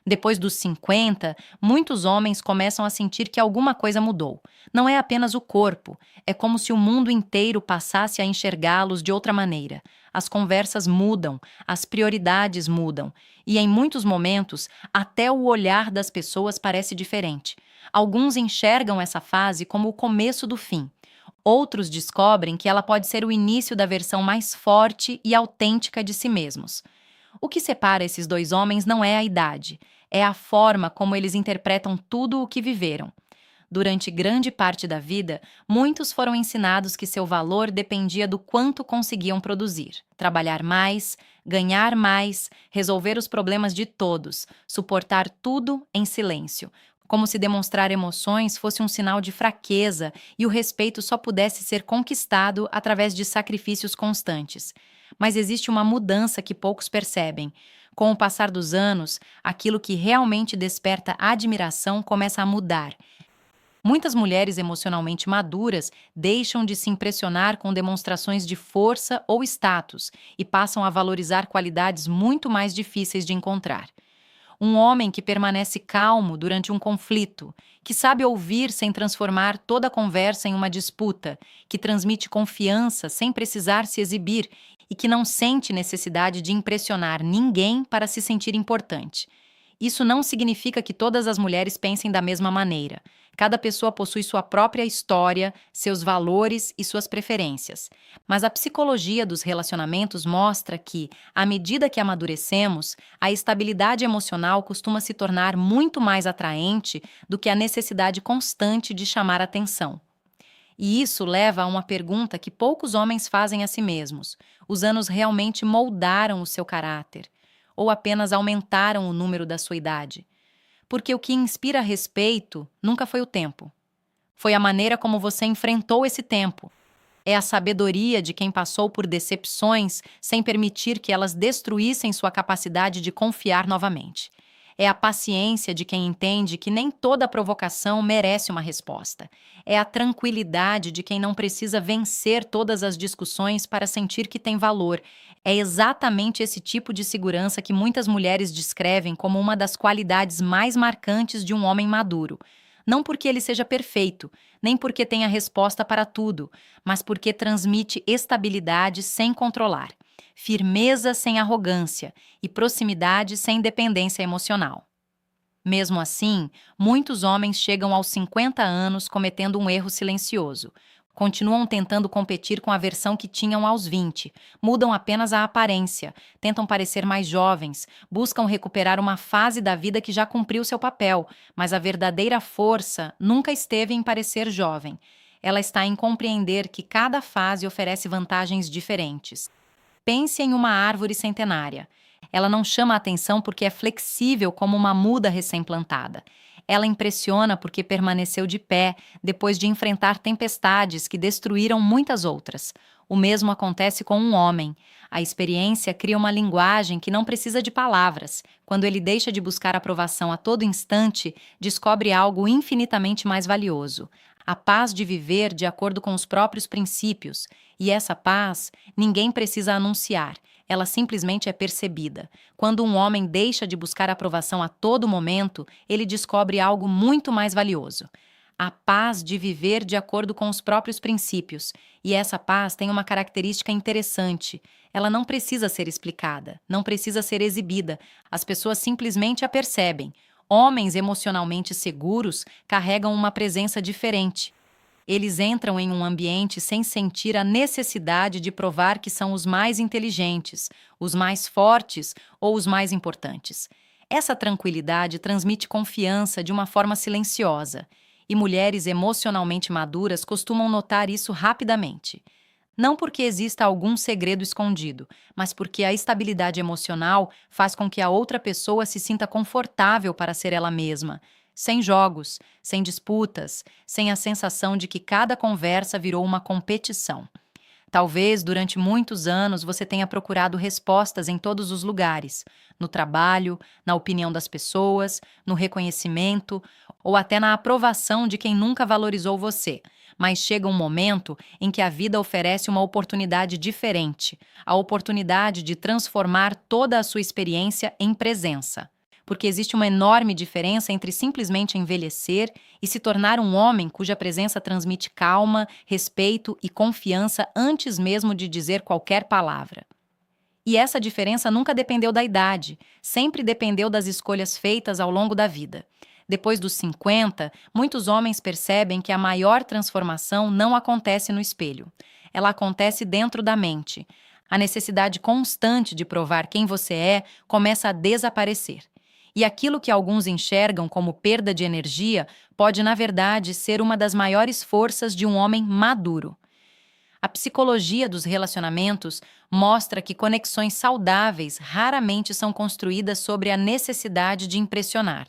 Depois dos 50, muitos homens começam a sentir que alguma coisa mudou. Não é apenas o corpo, é como se o mundo inteiro passasse a enxergá-los de outra maneira. As conversas mudam, as prioridades mudam, e em muitos momentos, até o olhar das pessoas parece diferente. Alguns enxergam essa fase como o começo do fim. Outros descobrem que ela pode ser o início da versão mais forte e autêntica de si mesmos. O que separa esses dois homens não é a idade, é a forma como eles interpretam tudo o que viveram. Durante grande parte da vida, muitos foram ensinados que seu valor dependia do quanto conseguiam produzir, trabalhar mais, ganhar mais, resolver os problemas de todos, suportar tudo em silêncio, como se demonstrar emoções fosse um sinal de fraqueza e o respeito só pudesse ser conquistado através de sacrifícios constantes. Mas existe uma mudança que poucos percebem. Com o passar dos anos, aquilo que realmente desperta admiração começa a mudar. Muitas mulheres emocionalmente maduras deixam de se impressionar com demonstrações de força ou status e passam a valorizar qualidades muito mais difíceis de encontrar. Um homem que permanece calmo durante um conflito, que sabe ouvir sem transformar toda a conversa em uma disputa, que transmite confiança sem precisar se exibir e que não sente necessidade de impressionar ninguém para se sentir importante. Isso não significa que todas as mulheres pensem da mesma maneira. Cada pessoa possui sua própria história, seus valores e suas preferências. Mas a psicologia dos relacionamentos mostra que, à medida que amadurecemos, a estabilidade emocional costuma se tornar muito mais atraente do que a necessidade constante de chamar atenção. E isso leva a uma pergunta que poucos homens fazem a si mesmos: os anos realmente moldaram o seu caráter? Ou apenas aumentaram o número da sua idade? Porque o que inspira respeito nunca foi o tempo. Foi a maneira como você enfrentou esse tempo. É a sabedoria de quem passou por decepções sem permitir que elas destruíssem sua capacidade de confiar novamente. É a paciência de quem entende que nem toda provocação merece uma resposta. É a tranquilidade de quem não precisa vencer todas as discussões para sentir que tem valor. É exatamente esse tipo de segurança que muitas mulheres descrevem como uma das qualidades mais marcantes de um homem maduro. Não porque ele seja perfeito, nem porque tenha resposta para tudo, mas porque transmite estabilidade sem controlar, firmeza sem arrogância e proximidade sem dependência emocional. Mesmo assim, muitos homens chegam aos 50 anos cometendo um erro silencioso. Continuam tentando competir com a versão que tinham aos 20, mudam apenas a aparência, tentam parecer mais jovens, buscam recuperar uma fase da vida que já cumpriu seu papel, mas a verdadeira força nunca esteve em parecer jovem. Ela está em compreender que cada fase oferece vantagens diferentes. Pense em uma árvore centenária. Ela não chama a atenção porque é flexível como uma muda recém-plantada. Ela impressiona porque permaneceu de pé depois de enfrentar tempestades que destruíram muitas outras. O mesmo acontece com um homem. A experiência cria uma linguagem que não precisa de palavras. Quando ele deixa de buscar aprovação a todo instante, descobre algo infinitamente mais valioso: a paz de viver de acordo com os próprios princípios. E essa paz ninguém precisa anunciar, ela simplesmente é percebida. Quando um homem deixa de buscar aprovação a todo momento, ele descobre algo muito mais valioso: a paz de viver de acordo com os próprios princípios. E essa paz tem uma característica interessante: ela não precisa ser explicada, não precisa ser exibida, as pessoas simplesmente a percebem. Homens emocionalmente seguros carregam uma presença diferente. Eles entram em um ambiente sem sentir a necessidade de provar que são os mais inteligentes, os mais fortes ou os mais importantes. Essa tranquilidade transmite confiança de uma forma silenciosa, e mulheres emocionalmente maduras costumam notar isso rapidamente. Não porque exista algum segredo escondido, mas porque a estabilidade emocional faz com que a outra pessoa se sinta confortável para ser ela mesma, sem jogos, sem disputas, sem a sensação de que cada conversa virou uma competição. Talvez durante muitos anos você tenha procurado respostas em todos os lugares, no trabalho, na opinião das pessoas, no reconhecimento ou até na aprovação de quem nunca valorizou você. Mas chega um momento em que a vida oferece uma oportunidade diferente, a oportunidade de transformar toda a sua experiência em presença. porque existe uma enorme diferença entre simplesmente envelhecer e se tornar um homem cuja presença transmite calma, respeito e confiança antes mesmo de dizer qualquer palavra. E essa diferença nunca dependeu da idade, sempre dependeu das escolhas feitas ao longo da vida. Depois dos 50, muitos homens percebem que a maior transformação não acontece no espelho. Ela acontece dentro da mente. A necessidade constante de provar quem você é começa a desaparecer. E aquilo que alguns enxergam como perda de energia pode, na verdade, ser uma das maiores forças de um homem maduro. A psicologia dos relacionamentos mostra que conexões saudáveis raramente são construídas sobre a necessidade de impressionar.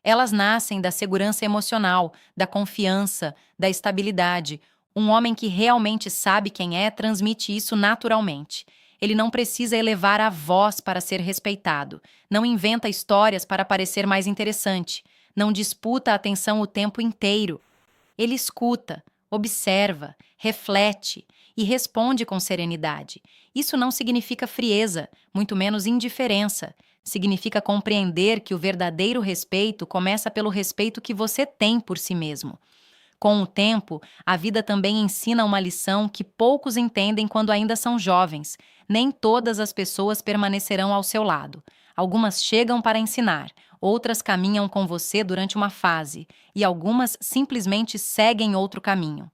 Elas nascem da segurança emocional, da confiança, da estabilidade. Um homem que realmente sabe quem é transmite isso naturalmente. Ele não precisa elevar a voz para ser respeitado, não inventa histórias para parecer mais interessante, não disputa a atenção o tempo inteiro. Ele escuta, observa, reflete e responde com serenidade. Isso não significa frieza, muito menos indiferença. Significa compreender que o verdadeiro respeito começa pelo respeito que você tem por si mesmo. Com o tempo, a vida também ensina uma lição que poucos entendem quando ainda são jovens. Nem todas as pessoas permanecerão ao seu lado. Algumas chegam para ensinar, outras caminham com você durante uma fase, e algumas simplesmente seguem outro caminho.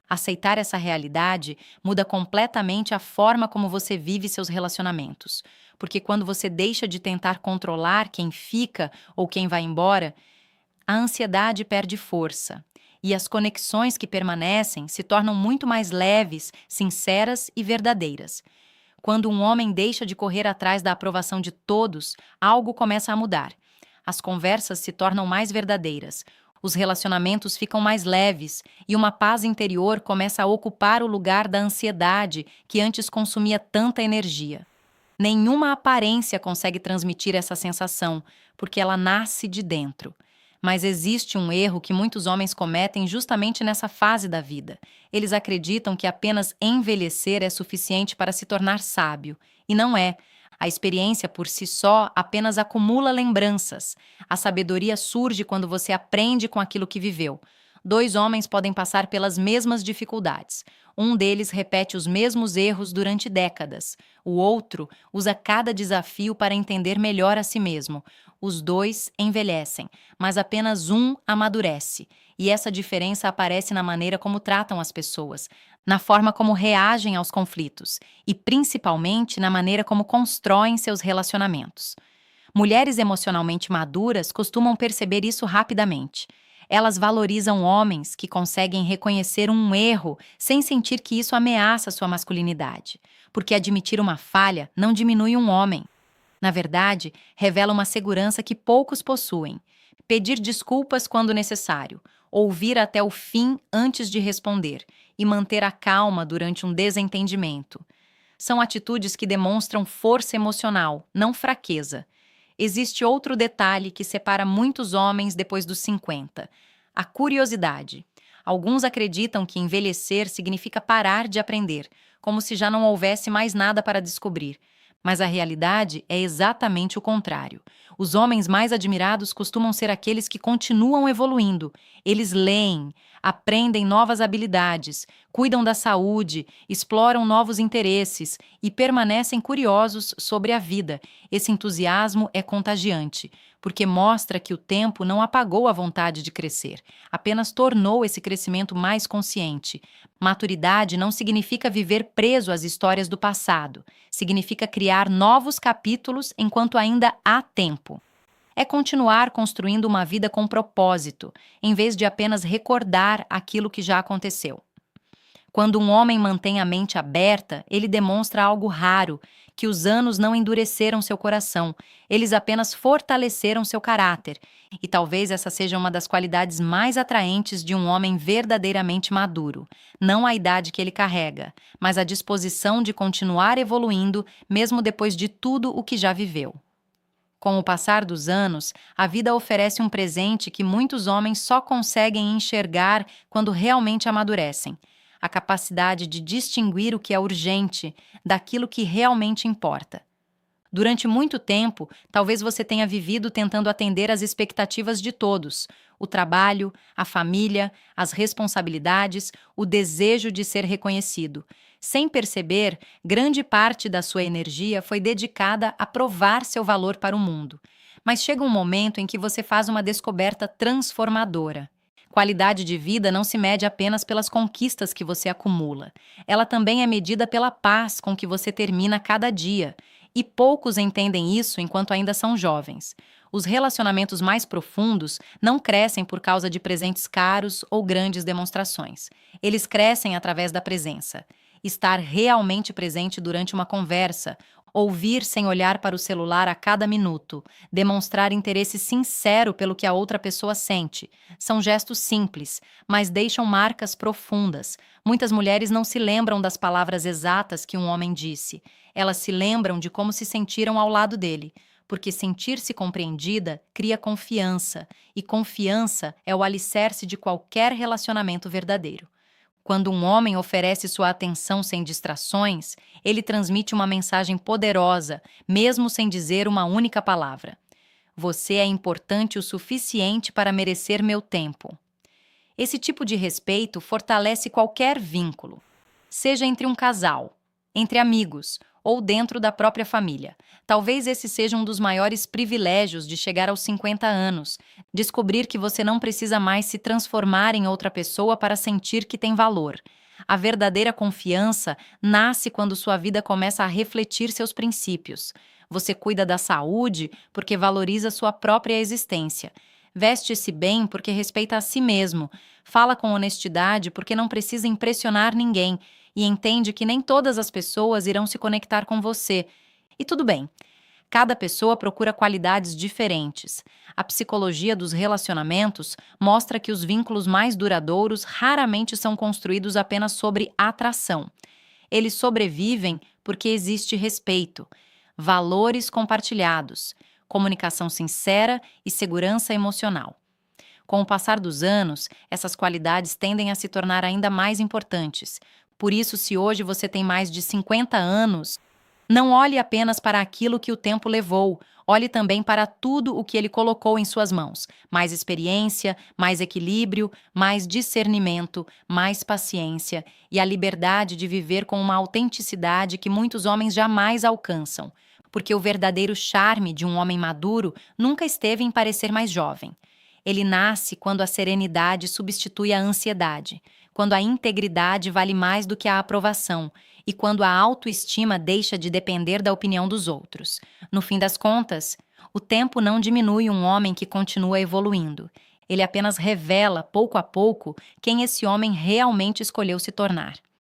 Aceitar essa realidade muda completamente a forma como você vive seus relacionamentos. Porque quando você deixa de tentar controlar quem fica ou quem vai embora, a ansiedade perde força. E as conexões que permanecem se tornam muito mais leves, sinceras e verdadeiras. Quando um homem deixa de correr atrás da aprovação de todos, algo começa a mudar. As conversas se tornam mais verdadeiras, os relacionamentos ficam mais leves e uma paz interior começa a ocupar o lugar da ansiedade que antes consumia tanta energia. Nenhuma aparência consegue transmitir essa sensação, porque ela nasce de dentro. Mas existe um erro que muitos homens cometem justamente nessa fase da vida. Eles acreditam que apenas envelhecer é suficiente para se tornar sábio. E não é. A experiência por si só apenas acumula lembranças. A sabedoria surge quando você aprende com aquilo que viveu. Dois homens podem passar pelas mesmas dificuldades. Um deles repete os mesmos erros durante décadas. O outro usa cada desafio para entender melhor a si mesmo. Os dois envelhecem, mas apenas um amadurece. E essa diferença aparece na maneira como tratam as pessoas, na forma como reagem aos conflitos e, principalmente, na maneira como constroem seus relacionamentos. Mulheres emocionalmente maduras costumam perceber isso rapidamente. Elas valorizam homens que conseguem reconhecer um erro sem sentir que isso ameaça sua masculinidade, porque admitir uma falha não diminui um homem. Na verdade, revela uma segurança que poucos possuem. Pedir desculpas quando necessário, ouvir até o fim antes de responder e manter a calma durante um desentendimento. São atitudes que demonstram força emocional, não fraqueza. Existe outro detalhe que separa muitos homens depois dos 50: a curiosidade. Alguns acreditam que envelhecer significa parar de aprender, como se já não houvesse mais nada para descobrir. Mas a realidade é exatamente o contrário. Os homens mais admirados costumam ser aqueles que continuam evoluindo. Eles leem, aprendem novas habilidades, cuidam da saúde, exploram novos interesses e permanecem curiosos sobre a vida. Esse entusiasmo é contagiante, porque mostra que o tempo não apagou a vontade de crescer, apenas tornou esse crescimento mais consciente. Maturidade não significa viver preso às histórias do passado, significa criar novos capítulos enquanto ainda há tempo. É continuar construindo uma vida com propósito, em vez de apenas recordar aquilo que já aconteceu. Quando um homem mantém a mente aberta, ele demonstra algo raro, que os anos não endureceram seu coração, eles apenas fortaleceram seu caráter. E talvez essa seja uma das qualidades mais atraentes de um homem verdadeiramente maduro. Não a idade que ele carrega, mas a disposição de continuar evoluindo, mesmo depois de tudo o que já viveu. Com o passar dos anos, a vida oferece um presente que muitos homens só conseguem enxergar quando realmente amadurecem: a capacidade de distinguir o que é urgente daquilo que realmente importa. Durante muito tempo, talvez você tenha vivido tentando atender às expectativas de todos: o trabalho, a família, as responsabilidades, o desejo de ser reconhecido. Sem perceber, grande parte da sua energia foi dedicada a provar seu valor para o mundo. Mas chega um momento em que você faz uma descoberta transformadora. Qualidade de vida não se mede apenas pelas conquistas que você acumula. Ela também é medida pela paz com que você termina cada dia. E poucos entendem isso enquanto ainda são jovens. Os relacionamentos mais profundos não crescem por causa de presentes caros ou grandes demonstrações. Eles crescem através da presença. Estar realmente presente durante uma conversa, ouvir sem olhar para o celular a cada minuto, demonstrar interesse sincero pelo que a outra pessoa sente. São gestos simples, mas deixam marcas profundas. Muitas mulheres não se lembram das palavras exatas que um homem disse. Elas se lembram de como se sentiram ao lado dele, porque sentir-se compreendida cria confiança, e confiança é o alicerce de qualquer relacionamento verdadeiro. Quando um homem oferece sua atenção sem distrações, ele transmite uma mensagem poderosa, mesmo sem dizer uma única palavra. Você é importante o suficiente para merecer meu tempo. Esse tipo de respeito fortalece qualquer vínculo, seja entre um casal, entre amigos ou dentro da própria família. Talvez esse seja um dos maiores privilégios de chegar aos 50 anos, descobrir que você não precisa mais se transformar em outra pessoa para sentir que tem valor. A verdadeira confiança nasce quando sua vida começa a refletir seus princípios. Você cuida da saúde porque valoriza sua própria existência. Veste-se bem porque respeita a si mesmo. Fala com honestidade porque não precisa impressionar ninguém e entende que nem todas as pessoas irão se conectar com você. E tudo bem. Cada pessoa procura qualidades diferentes. A psicologia dos relacionamentos mostra que os vínculos mais duradouros raramente são construídos apenas sobre atração. Eles sobrevivem porque existe respeito, valores compartilhados, comunicação sincera e segurança emocional. Com o passar dos anos, essas qualidades tendem a se tornar ainda mais importantes. Por isso, se hoje você tem mais de 50 anos, não olhe apenas para aquilo que o tempo levou, olhe também para tudo o que ele colocou em suas mãos. Mais experiência, mais equilíbrio, mais discernimento, mais paciência e a liberdade de viver com uma autenticidade que muitos homens jamais alcançam. Porque o verdadeiro charme de um homem maduro nunca esteve em parecer mais jovem. Ele nasce quando a serenidade substitui a ansiedade, quando a integridade vale mais do que a aprovação e quando a autoestima deixa de depender da opinião dos outros. No fim das contas, o tempo não diminui um homem que continua evoluindo. Ele apenas revela, pouco a pouco, quem esse homem realmente escolheu se tornar.